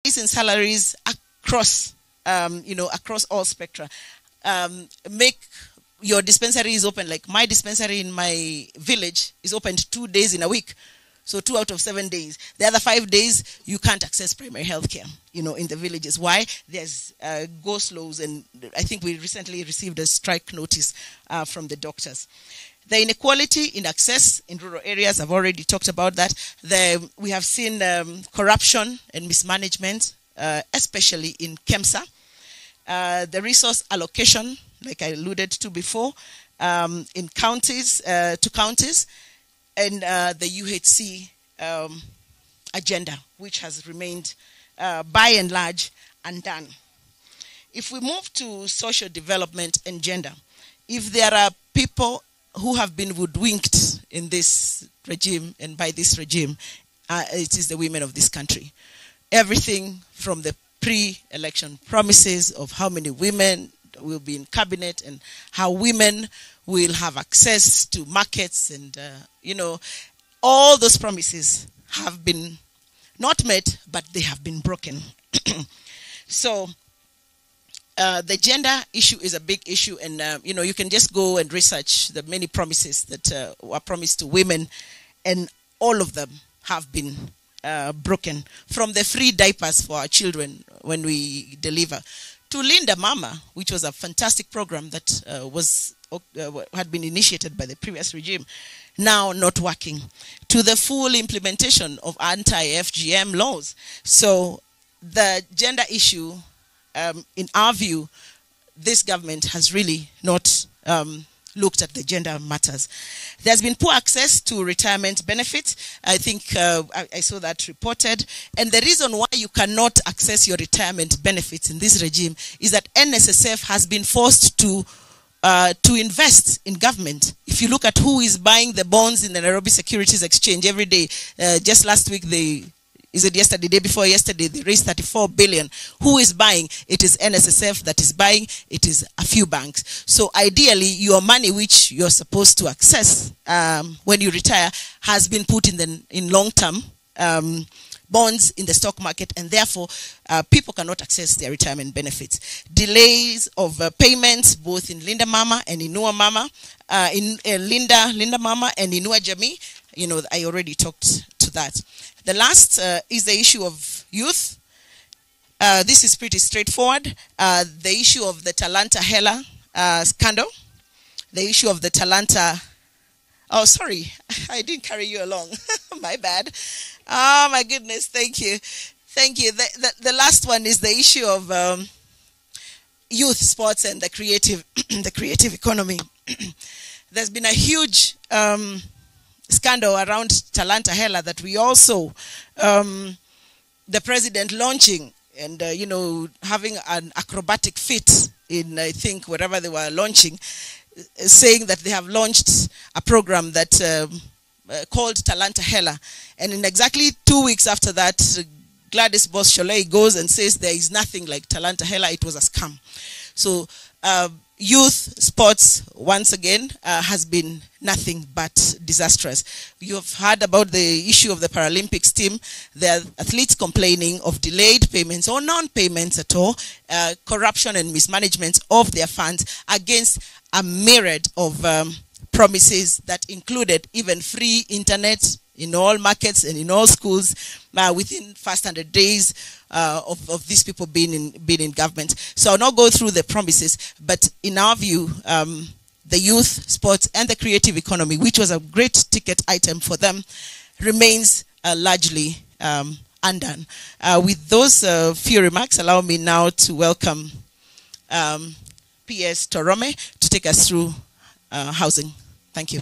in salaries across, across all spectra. Make your dispensary is open, like my dispensary in my village is opened 2 days in a week. So 2 out of 7 days. The other 5 days, you can't access primary health care, in the villages. Why? There's go-slows, and I think we recently received a strike notice from the doctors. The inequality in access in rural areas, I've already talked about that. We have seen corruption and mismanagement, especially in KEMSA. The resource allocation, like I alluded to before, in counties, to counties, and the UHC agenda, which has remained by and large undone. If we move to social development and gender, if there are people who have been hoodwinked in this regime and by this regime, it is the women of this country. Everything from the pre-election promises of how many women will be in cabinet and how women will have access to markets and, all those promises have been not met, but they have been broken. So the gender issue is a big issue, and, you can just go and research the many promises that were promised to women, and all of them have been broken. From the free diapers for our children when we deliver, to Linda Mama, which was a fantastic program that had been initiated by the previous regime, now not working, to the full implementation of anti-FGM laws. So the gender issue, in our view, this government has really not looked at the gender matters. There's been poor access to retirement benefits. I think I saw that reported. And the reason why you cannot access your retirement benefits in this regime is that NSSF has been forced to invest in government. If you look at who is buying the bonds in the Nairobi Securities Exchange every day, just last week yesterday, day before yesterday, they raised 34 billion. Who is buying? It is NSSF that is buying. It is a few banks. So ideally, your money, which you're supposed to access when you retire, has been put in long-term bonds in the stock market, and therefore people cannot access their retirement benefits. Delays of payments, both in Linda Mama and Inua Mama, Linda Mama and Inua Jamii. I already talked to that. The last is the issue of youth. This is pretty straightforward. The issue of the Talanta Hela scandal. The issue of the Talanta... Oh, sorry. I didn't carry you along. My bad. Oh, my goodness. Thank you. Thank you. The last one is the issue of youth sports and the creative economy. There's been a huge... scandal around Talanta Hela that we also, the president launching and, having an acrobatic feat in, I think, wherever they were launching, saying that they have launched a program that called Talanta Hela. And in exactly 2 weeks after that, Gladys Boss-Sholei goes and says there is nothing like Talanta Hela, it was a scam. So youth sports, once again, has been nothing but disastrous. You have heard about the issue of the Paralympics team. There are athletes complaining of delayed payments or non-payments at all, corruption and mismanagement of their funds against a myriad of promises that included even free internet in all markets and in all schools within first 100 days of these people being in government. So I'll not go through the promises, but in our view, the youth, sports, and the creative economy, which was a great ticket item for them, remains largely undone. With those few remarks, allow me now to welcome P.S. Torome to take us through housing. Thank you.